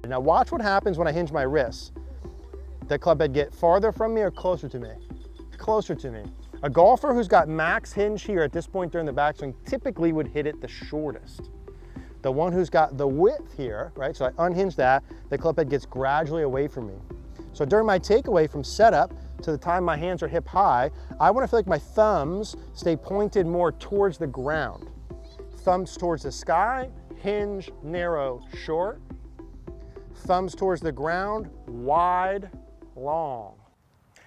Now watch what happens when I hinge my wrists. The club head get farther from me or closer to me? Closer to me. A golfer who's got max hinge here at this point during the backswing typically would hit it the shortest. The one who's got the width here, right? So I unhinge that, the club head gets gradually away from me. So during my takeaway from setup to the time my hands are hip high, I want to feel like my thumbs stay pointed more towards the ground. Thumbs towards the sky, hinge, narrow, short. Thumbs towards the ground, wide, long.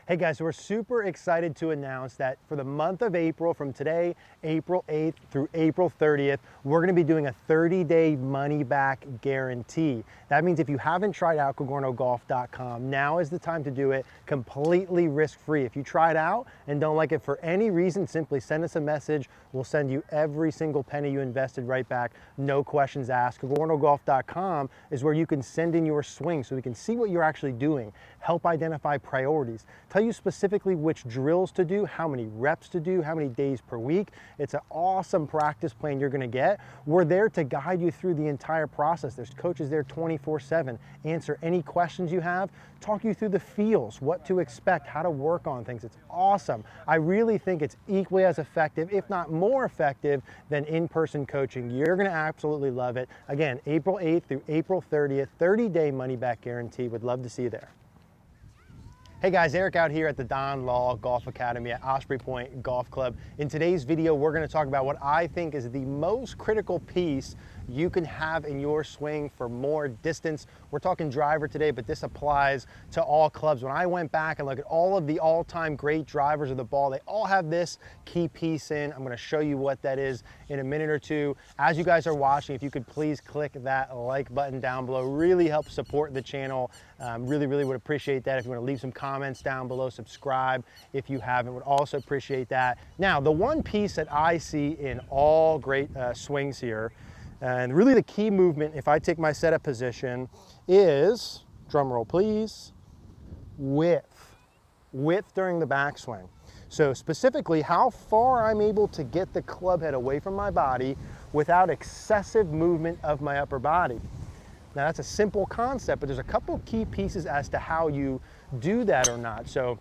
Hey guys, so we're super excited to announce that for the month of April, from today, April 8th through April 30th, we're gonna be doing a 30-day money-back guarantee. That means if you haven't tried out CogornoGolf.com, now is the time to do it completely risk-free. If you try it out and don't like it for any reason, simply send us a message. We'll send you every single penny you invested right back, no questions asked. CogornoGolf.com is where you can send in your swing so we can see what you're actually doing, help identify priorities, tell you specifically which drills to do, how many reps to do, how many days per week. It's an awesome practice plan you're gonna get. We're there to guide you through the entire process. There's coaches there 24/7, answer any questions you have, talk you through the feels, what to expect, how to work on things. It's awesome. I really think it's equally as effective, if not more effective, than in-person coaching. You're gonna absolutely love it. Again, April 8th through April 30th, 30-day money-back guarantee. Would love to see you there. Hey guys, Eric out here at the Don Law Golf Academy at Osprey Point Golf Club. In today's video, we're going to talk about what I think is the most critical piece you can have in your swing for more distance. We're talking driver today, but this applies to all clubs. When I went back and looked at all of the all-time great drivers of the ball, they all have this key piece in. I'm going to show you what that is in a minute or two. As you guys are watching, if you could please click that like button down below, really help support the channel. Really would appreciate that. If you want to leave some comments down below, subscribe if you haven't, would also appreciate that. Now, the one piece that I see in all great swings here, and really the key movement, if I take my setup position, is, drum roll please, width. Width during the backswing. So specifically, how far I'm able to get the club head away from my body without excessive movement of my upper body. Now that's a simple concept, but there's a couple key pieces as to how you do that or not. So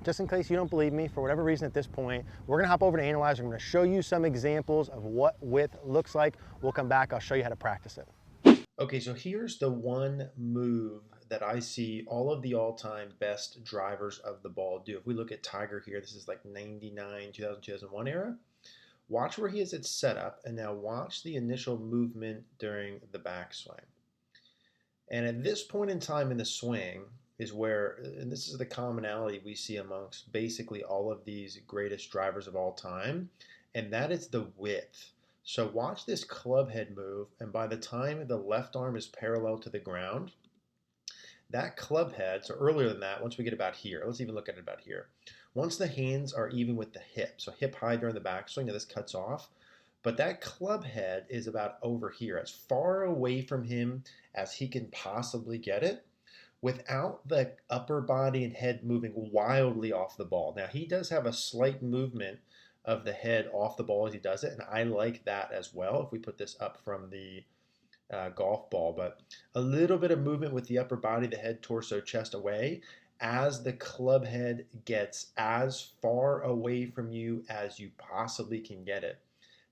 just in case you don't believe me, for whatever reason at this point, we're gonna hop over to Analyzer. I'm gonna show you some examples of what width looks like. We'll come back, I'll show you how to practice it. Okay, so here's the one move that I see all of the all-time best drivers of the ball do. If we look at Tiger here, this is like 99, 2000, 2001 era. Watch where he is at setup, and now watch the initial movement during the backswing. And at this point in time in the swing is where, and this is the commonality we see amongst basically all of these greatest drivers of all time, and that is the width. So watch this club head move, and by the time the left arm is parallel to the ground, that club head, so earlier than that, once we get about here, let's even look at it about here. Once the hands are even with the hip, so hip high during the backswing, now this cuts off, but that club head is about over here, as far away from him as he can possibly get it, without the upper body and head moving wildly off the ball. Now he does have a slight movement of the head off the ball as he does it, and I like that as well if we put this up from the golf ball, but a little bit of movement with the upper body, the head, torso, chest away, as the club head gets as far away from you as you possibly can get it.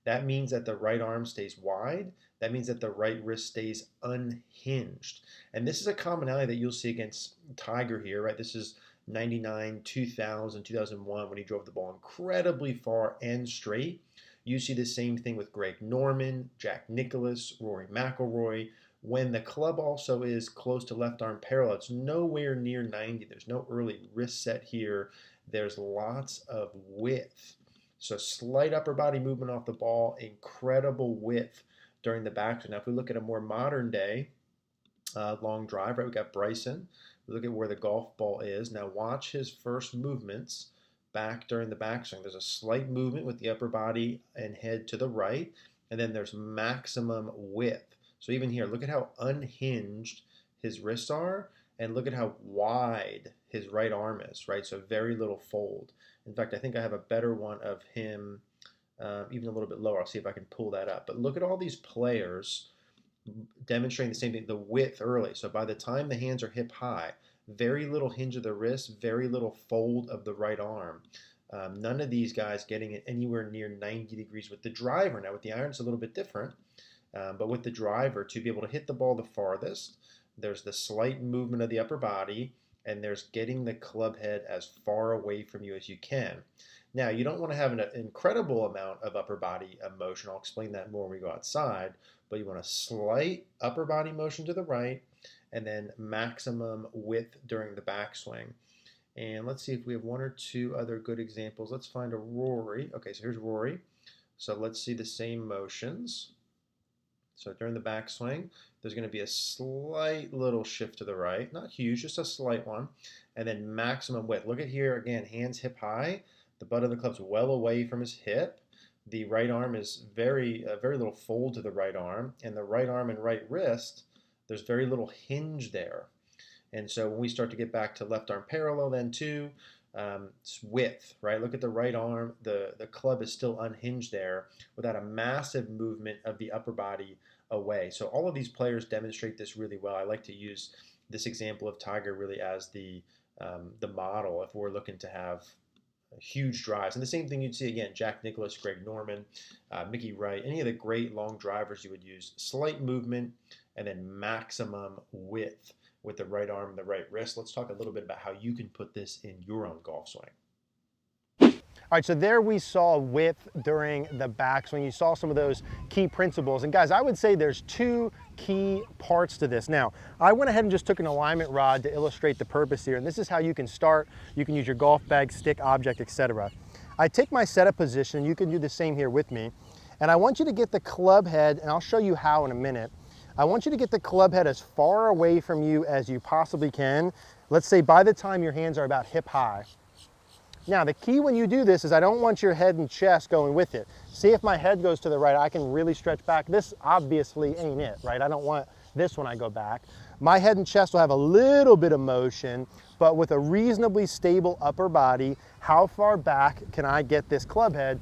That means that the right arm stays wide. That means that the right wrist stays unhinged. And this is a commonality that you'll see against Tiger here, right? This is 99, 2000, 2001 when he drove the ball incredibly far and straight. You see the same thing with Greg Norman, Jack Nicklaus, Rory McIlroy. When the club also is close to left arm parallel, it's nowhere near 90. There's no early wrist set here. There's lots of width. So slight upper body movement off the ball, incredible width during the backswing. Now if we look at a more modern day long drive, right, we got Bryson. We look at where the golf ball is. Now watch his first movements back during the backswing. There's a slight movement with the upper body and head to the right, and then there's maximum width. So even here, look at how unhinged his wrists are, and look at how wide his right arm is, right? So very little fold. In fact, I think I have a better one of him even a little bit lower. I'll see if I can pull that up. But look at all these players demonstrating the same thing, the width early. So by the time the hands are hip high, very little hinge of the wrist, very little fold of the right arm. None of these guys getting it anywhere near 90 degrees with the driver. Now with the iron, it's a little bit different, but with the driver, to be able to hit the ball the farthest, there's the slight movement of the upper body, and there's getting the club head as far away from you as you can. Now, you don't want to have an incredible amount of upper body motion. I'll explain that more when we go outside, but you want a slight upper body motion to the right and then maximum width during the backswing. And let's see if we have one or two other good examples. Let's find a Rory. Okay, so here's Rory. So let's see the same motions. So during the backswing, there's going to be a slight little shift to the right. Not huge, just a slight one. And then maximum width. Look at here, again, hands hip high. The butt of the club's well away from his hip. The right arm is very little fold to the right arm. And the right arm and right wrist, there's very little hinge there. And so when we start to get back to left arm parallel then too, it's width, right? Look at the right arm. The club is still unhinged there without a massive movement of the upper body away. So all of these players demonstrate this really well. I like to use this example of Tiger really as the model if we're looking to have huge drives. And the same thing you'd see again, Jack Nicklaus, Greg Norman, Mickey Wright, any of the great long drivers you would use. Slight movement and then maximum width with the right arm and the right wrist. Let's talk a little bit about how you can put this in your own golf swing. All right, so there we saw width during the backswing. You saw some of those key principles. And guys, I would say there's two key parts to this. Now, I went ahead and just took an alignment rod to illustrate the purpose here. And this is how you can start. You can use your golf bag, stick, object, etc. I take my setup position. You can do the same here with me. And I want you to get the club head, and I'll show you how in a minute. I want you to get the club head as far away from you as you possibly can. Let's say by the time your hands are about hip high. Now, the key when you do this is I don't want your head and chest going with it. See, if my head goes to the right, I can really stretch back. This obviously ain't it, right? I don't want this when I go back. My head and chest will have a little bit of motion, but with a reasonably stable upper body, how far back can I get this club head?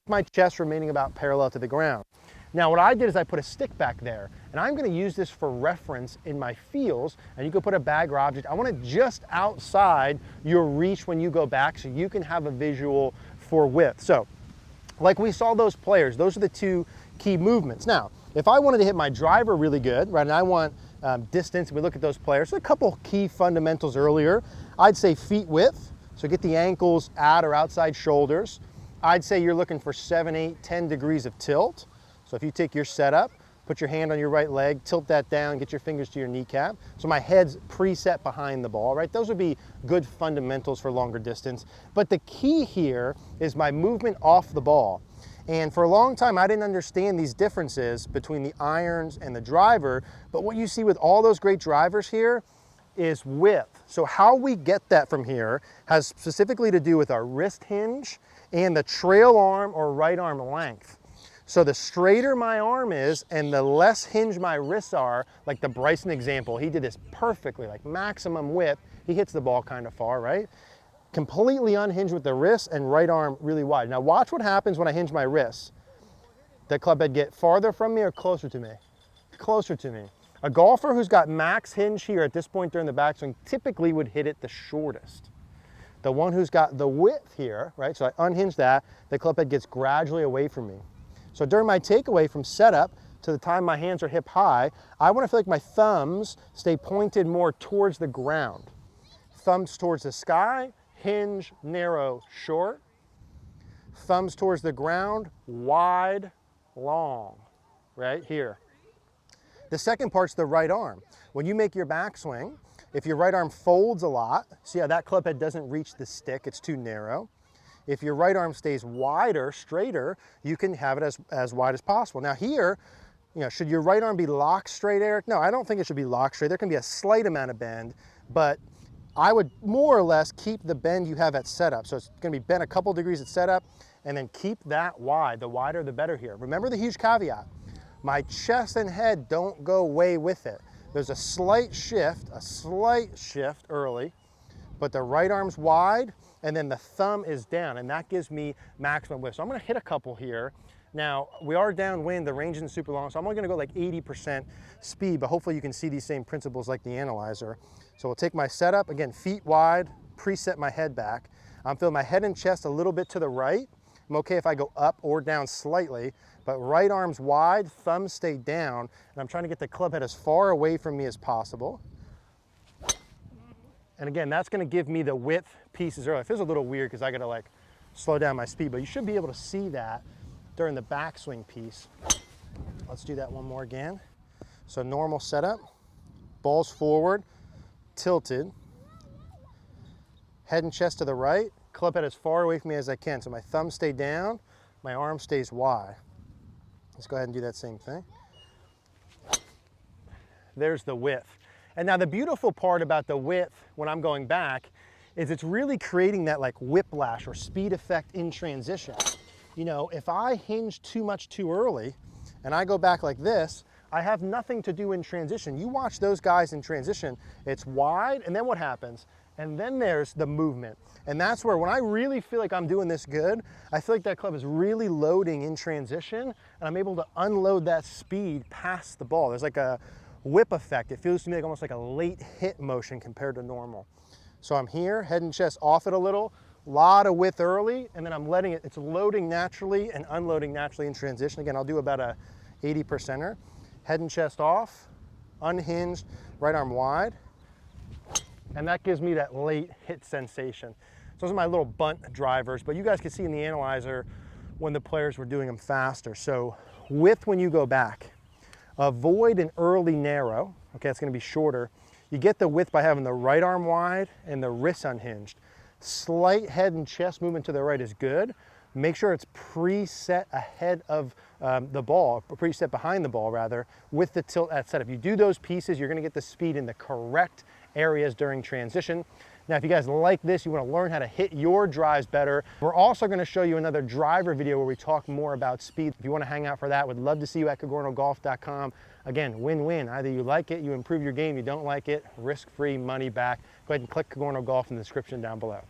My chest remaining about parallel to the ground. Now what I did is I put a stick back there, and I'm going to use this for reference in my feels, and you can put a bag or object. I want it just outside your reach when you go back so you can have a visual for width. So like we saw those players, those are the two key movements. Now if I wanted to hit my driver really good, right, and I want distance, we look at those players, so a couple key fundamentals earlier. I'd say feet width, so get the ankles at or outside shoulders. I'd say you're looking for 7, 8, 10 degrees of tilt. So if you take your setup, put your hand on your right leg, tilt that down, get your fingers to your kneecap. So my head's preset behind the ball, right? Those would be good fundamentals for longer distance. But the key here is my movement off the ball. And for a long time, I didn't understand these differences between the irons and the driver. But what you see with all those great drivers here is width. So how we get that from here has specifically to do with our wrist hinge and the trail arm or right arm length. So the straighter my arm is and the less hinge my wrists are, like the Bryson example, he did this perfectly, like maximum width. He hits the ball kind of far, right? Completely unhinged with the wrist and right arm really wide. Now watch what happens when I hinge my wrists. The club head get farther from me or closer to me? Closer to me. A golfer who's got max hinge here at this point during the backswing typically would hit it the shortest. The one who's got the width here, right? So I unhinge that, the club head gets gradually away from me. So during my takeaway from setup to the time my hands are hip high, I want to feel like my thumbs stay pointed more towards the ground. Thumbs towards the sky, hinge, narrow, short. Thumbs towards the ground, wide, long, right here. The second part's the right arm. When you make your backswing, if your right arm folds a lot, see how that club head doesn't reach the stick, it's too narrow. If your right arm stays wider, straighter, you can have it as wide as possible. Now here, you know, should your right arm be locked straight, Eric? No, I don't think it should be locked straight. There can be a slight amount of bend, but I would more or less keep the bend you have at setup. So it's gonna be bent a couple degrees at setup, and then keep that wide. The wider, the better here. Remember the huge caveat. My chest and head don't go way with it. There's a slight shift early, but the right arm's wide, and then the thumb is down, and that gives me maximum width. So I'm gonna hit a couple here. Now, we are downwind, the range isn't super long, so I'm only gonna go like 80% speed, but hopefully you can see these same principles like the analyzer. So we'll take my setup, again, feet wide, preset my head back. I'm feeling my head and chest a little bit to the right. I'm okay if I go up or down slightly, but right arm's wide, thumbs stay down, and I'm trying to get the club head as far away from me as possible. And again, that's gonna give me the width pieces early. It feels a little weird because I gotta like slow down my speed, but you should be able to see that during the backswing piece. Let's do that one more again. So normal setup, balls forward, tilted, head and chest to the right, club head as far away from me as I can. So my thumbs stay down, my arm stays wide. Let's go ahead and do that same thing. There's the width. And now the beautiful part about the width when I'm going back is it's really creating that like whiplash or speed effect in transition. You know, if I hinge too much too early and I go back like this, I have nothing to do in transition. You watch those guys in transition, it's wide, and then what happens? And then there's the movement. And that's where when I really feel like I'm doing this good, I feel like that club is really loading in transition, and I'm able to unload that speed past the ball. There's like a whip effect. It feels to me like almost like a late hit motion compared to normal. So I'm here, head and chest off it a little, lot of width early, and then I'm letting it, it's loading naturally and unloading naturally in transition. Again, I'll do about a 80%er. Head and chest off, unhinged, right arm wide, and that gives me that late hit sensation. So those are my little bunt drivers, but you guys can see in the analyzer when the players were doing them faster. So width when you go back, avoid an early narrow, okay, it's gonna be shorter. You get the width by having the right arm wide and the wrist unhinged. Slight head and chest movement to the right is good. Make sure it's preset ahead of the ball, preset behind the ball rather, with the tilt at setup. You do those pieces, you're gonna get the speed in the correct areas during transition. Now, if you guys like this, you wanna learn how to hit your drives better, we're also gonna show you another driver video where we talk more about speed. If you wanna hang out for that, would love to see you at cogornogolf.com. Again, win-win. Either you like it, you improve your game, you don't like it, risk-free, money back. Go ahead and click Cogorno Golf in the description down below.